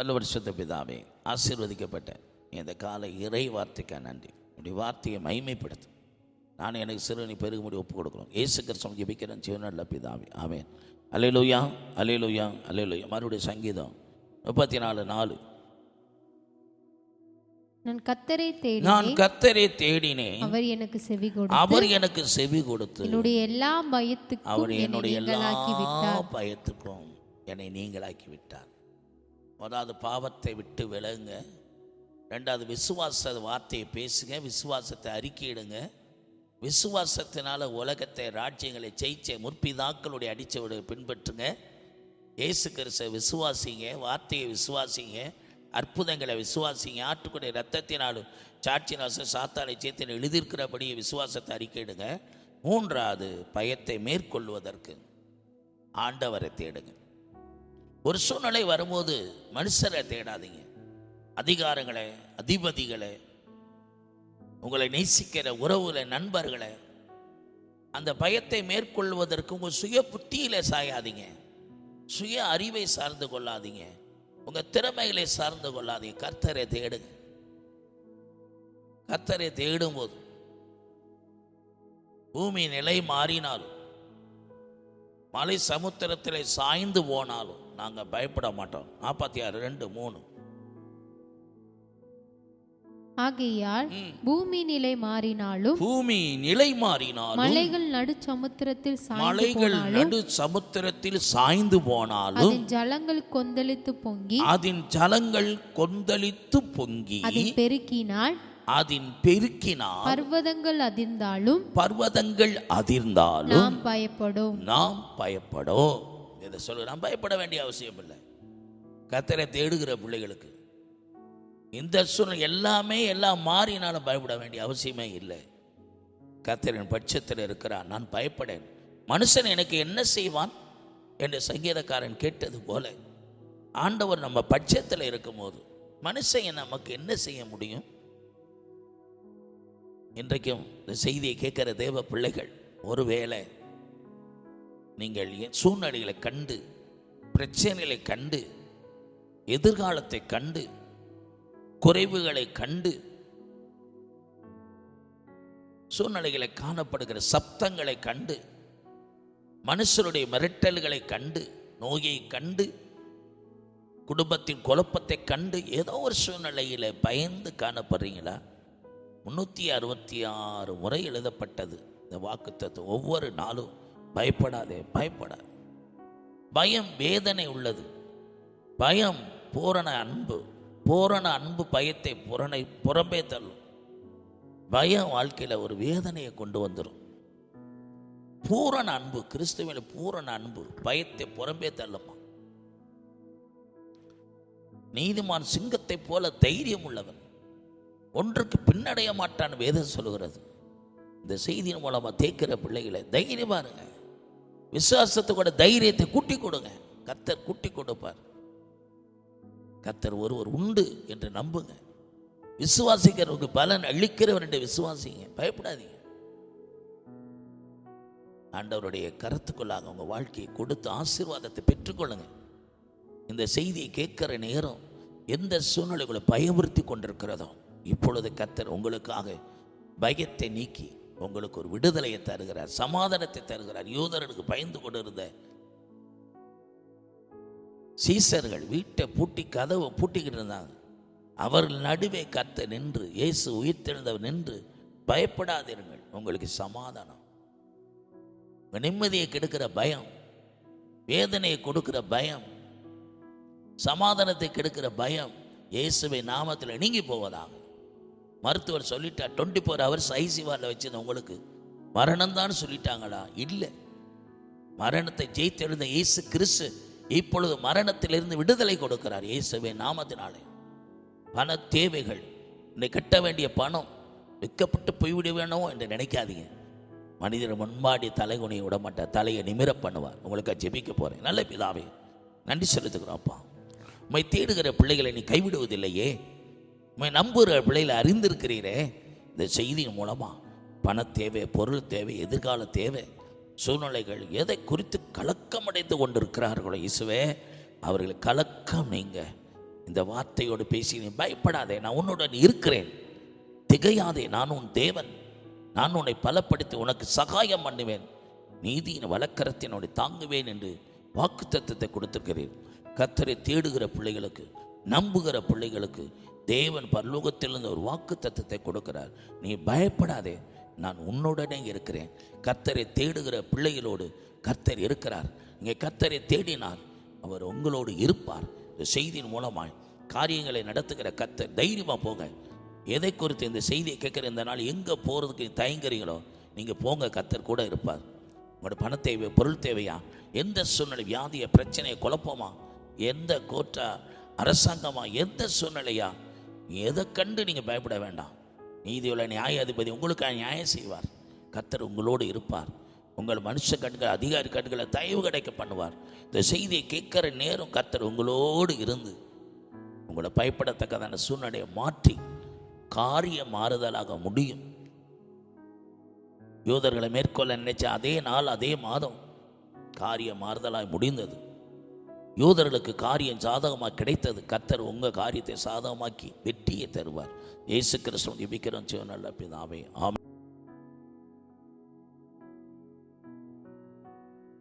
நல்ல வருஷத்த பிதாவே, ஆசீர்வதிக்கப்பட்ட இந்த காலை இறை வார்த்தைக்காக நன்றி. உடைய வார்த்தையை மகிமைப்படுத்தும். நான் எனக்கு சிறுவனை பெருகும்படி ஒப்புக் கொடுக்குறோம். இயேசு கிறிஸ்துவை ஜெபிக்கிறேன் ஜீவனுள்ள பிதாவே, ஆமென். அல்லேலூயா, அல்லேலூயா, அல்லேலூயா. மறுபடியும் சங்கீதம் 34:4. நான் கர்த்தரை தேடினேன், அவர் எனக்கு செவி கொடுத்து என்னுடைய எல்லா பயத்துக்கும் என்னை நீங்களாக்கி விட்டார். முதலாவது பாவத்தை விட்டு விலகுங்க. ரெண்டாவது விசுவாச வார்த்தையை பேசுங்க, விசுவாசத்தை அறிக்கையிடுங்க. விசுவாசத்தினால உலகத்தை ராஜ்யங்களை ஜெயிச்ச முற்பிதாக்களுடைய அடிச்சவரை பின்பற்றுங்க. இயேசு கிறிஸ்துவை விசுவாசிங்க, வார்த்தையை விசுவாசிங்க, அற்புதங்களை விசுவாசிங்க. ஆட்டுக்குடைய ரத்தத்தினாலும் சாட்சியினாலும் சாத்தானை சேர்த்து எழுதியிருக்கிறபடி விசுவாசத்தை அறிக்கையிடுங்க. மூன்றாவது பயத்தை மேற்கொள்வதற்கு ஆண்டவரை தேடுங்க. ஒரு சூழ்நிலை வரும்போது மனுஷரை தேடாதீங்க, அதிகாரங்களை, அதிபதிகளை, உங்களை நேசிக்கிற உறவுகளை, நண்பர்களை. அந்த பயத்தை மேற்கொள்வதற்கு உங்கள் சுய புத்தியில சாயாதீங்க, சுய அறிவை சார்ந்து கொள்ளாதீங்க, உங்கள் திறமைகளை சார்ந்து கொள்ளாதீங்க. கர்த்தரை தேடுங்க. கர்த்தரை தேடும்போது பூமி நிலை மாறினாலும், மலை சமுத்திரத்தில் சாய்ந்து போனாலும் நாங்கள் பயப்பட மாட்டோம். 46:2-3. ஆகையால் பூமி நிலை மாறினாலும் மலைகள் நடு சமுத்திரத்தில் சாய்ந்து போனாலும் அதன் ஜலங்கள் கொந்தளித்து பொங்கி அதன் பெருக்கினால் பர்வதங்கள் அதிர்ந்தாலும் நாம் பயப்படும். இதை சொல்ல நாம் பயப்பட வேண்டிய அவசியம் இல்லை. கர்த்தரை தேடுகிற பிள்ளைகளுக்கு இந்த சூழ்நிலை எல்லாம் மாறினாலும் பயப்பட வேண்டிய அவசியமே இல்லை. கர்த்தரின் பட்சத்தில் இருக்கிறார், நான் பயப்படேன். மனுஷன் எனக்கு என்ன செய்வான் என்று சங்கீதக்காரன் கேட்டது போல, ஆண்டவர் நம்ம பட்சத்தில் இருக்கும்போது மனுஷன் நமக்கு என்ன செய்ய முடியும்? இன்றைக்கும் இந்த செய்தியை கேட்கிற தேவ பிள்ளைகள், ஒருவேளை நீங்கள் சூழ்நிலைகளை கண்டு, பிரச்சனைகளை கண்டு, எதிர்காலத்தை கண்டு, குறைவுகளை கண்டு, சூழ்நிலைகளை காணப்படுகிற சப்தங்களை கண்டு, மனுஷருடைய மிரட்டல்களை கண்டு, நோயை கண்டு, குடும்பத்தின் குழப்பத்தை கண்டு, ஏதோ ஒரு சூழ்நிலையில் பயந்து காணப்படுறீங்களா? 366 முறை எழுதப்பட்டது இந்த வாக்குத்தத்தம். ஒவ்வொரு நாளும் பயப்படாதே, பயப்படாது. பயம் வேதனை உள்ளது. பயம் பூரண அன்பு பயத்தை புறம்பே தள்ளும். பயம் வாழ்க்கையில் ஒரு வேதனையை கொண்டு வந்துடும். பூரண அன்பு, கிறிஸ்துவின் பூரண அன்பு பயத்தை புறம்பே தள்ளுமா. நீதிமான் சிங்கத்தை போல தைரியம் உள்ளவன், ஒன்றுக்கு பின்னடைய மாட்டான் வேதம் சொல்லுகிறது. இந்த செய்தியின் மூலமா தேய்க்கிற பிள்ளைகளை தைரியமா இருங்க. விசுவாசத்தை கூட தைரியத்தை கூட்டி கொடுங்க. கர்த்தர் கூட்டி கொடுப்பார். கர்த்தர் ஒருவர் உண்டு என்று நம்புங்க. விசுவாசிக்கிறவருக்கு பலன் அளிக்கிறவர் என்று விசுவாசிங்க. பயப்படாதீங்க. ஆண்டவருடைய கருத்துக்குள்ளாக உங்க வாழ்க்கையை கொடுத்து ஆசீர்வாதத்தை பெற்றுக்கொள்ளுங்க. இந்த செய்தியை கேட்கிற நேரம் எந்த சூழ்நிலைகளை பயமுறுத்தி கொண்டிருக்கிறதோ, இப்பொழுது கர்த்தர் உங்களுக்காக பயத்தை நீக்கி உங்களுக்கு ஒரு விடுதலையை தருகிறார், சமாதானத்தை தருகிறார். யூதர்களுக்கு பயந்து கொண்டிருந்த சீசர்கள் வீட்டை பூட்டி கதவை பூட்டிக்கிட்டு இருந்தாங்க. அவர்கள் நடுவே கர்த்தர் நின்று, இயேசு உயிர்த்தெழுந்தவர் நின்று, பயப்படாதீர்கள், உங்களுக்கு சமாதானம். நிம்மதியை கெடுக்கிற பயம், வேதனையை கொடுக்கிற பயம், சமாதானத்தை கெடுக்கிற பயம் இயேசுவை நாமத்தில் நீங்கி போவதாக. மருத்துவர் சொல்லிட்டா 24 hours ஐசியூவில் வச்சிருந்த உங்களுக்கு மரணம் தான் சொல்லிட்டாங்களா? இல்லை. மரணத்தை ஜெயித்தெழுந்த இயேசு கிறிஸ்து இப்பொழுது மரணத்திலிருந்து விடுதலை கொடுக்கிறார் இயேசுவை நாமத்தினாலே. பண தேவைகள், இன்னைக்கு கட்ட வேண்டிய பணம் விற்கப்பட்டு போய்விட வேணும் என்று நினைக்காதீங்க. மனிதர் முன்பாடி தலைகுனியை விட மாட்டார், தலையை நிமிர பண்ணுவார். உங்களுக்கு ஜெபிக்க போறேன். நல்ல பிதாவே, நன்றி செலுத்துக்கிறோம் அப்பா. உம்மை தேடுகிற பிள்ளைகளை நீ கைவிடுவதில்லையே. உம்மை நம்புகிற பிள்ளைகளை அறிந்திருக்கிறீரே. இந்த செய்தியின் மூலமா பண தேவை, பொருள் தேவை, எதிர்கால தேவை, சூழ்நிலைகள் எதை குறித்து கலக்கம் அடைந்து கொண்டிருக்கிறார்களோ இயேசுவே, அவர்கள் கலக்கம் நீங்க இந்த வார்த்தையோடு பேசி, நீ பயப்படாதே, நான் உன்னுடன் இருக்கிறேன், திகையாதே, நான் உன் தேவன், நான் உன்னை பலப்படுத்தி உனக்கு சகாயம் பண்ணுவேன், நீதியின் வலக்கரத்தினோடு தாங்குவேன் என்று வாக்குத்தத்தத்தை கொடுத்திருக்கிறேன். கர்த்தரை தேடுகிற பிள்ளைகளுக்கு, நம்புகிற பிள்ளைகளுக்கு தேவன் பரலோகத்திலிருந்து ஒரு வாக்குத்தத்தத்தை கொடுக்கிறார். நீ பயப்படாதே, நான் உன்னுடனே இருக்கிறேன். கர்த்தரை தேடுகிற பிள்ளைகளோடு கர்த்தர் இருக்கிறார். நீங்கள் கர்த்தரை தேடினார், அவர் உங்களோடு இருப்பார். இந்த செய்தியின் மூலமாய் காரியங்களை நடத்துகிற கர்த்தர், தைரியமாக போங்க. எதை குறித்து இந்த செய்தியை கேட்குற இந்த நாள் எங்கே போகிறதுக்கு தயங்குறீங்களோ நீங்கள் போங்க, கர்த்தர் கூட இருப்பார். உங்களோட பண தேவை, பொருள் தேவையா, எந்த சூழ்நிலை, வியாதியை, பிரச்சனையை, குழப்பமா, எந்த கோட்டா, அரசாங்கமா, எந்த சூழ்நிலையா, எதை கண்டு நீங்கள் பயப்பட வேண்டாம். நீதியுள்ள நியாயாதிபதி உங்களுக்காக நியாயம் செய்வார். கர்த்தர் உங்களோடு இருப்பார். உங்கள் மனுஷ கண்கள், அதிகாரி கண்களை தயவு கிடைக்க பண்ணுவார். இந்த செய்தியை கேட்குற நேரம் கர்த்தர் உங்களோடு இருந்து உங்களை பயப்படத்தக்கதான சூழ்நிலையை மாற்றி காரிய மாறுதலாக முடியும். யூதர்களை மேற்கொள்ள நினைச்ச அதே நாள், அதே மாதம் காரிய மாறுதலாய் முடிந்தது. யூதர்களுக்கு காரியம் சாதகமாக கிடைத்தது. கர்த்தர் உங்கள் காரியத்தை சாதகமாக்கி வெற்றியை தருவார். இயேசு கிறிஸ்துவின் ஜெபிக்கிறோம் நல்ல பிதாவே, ஆமென்.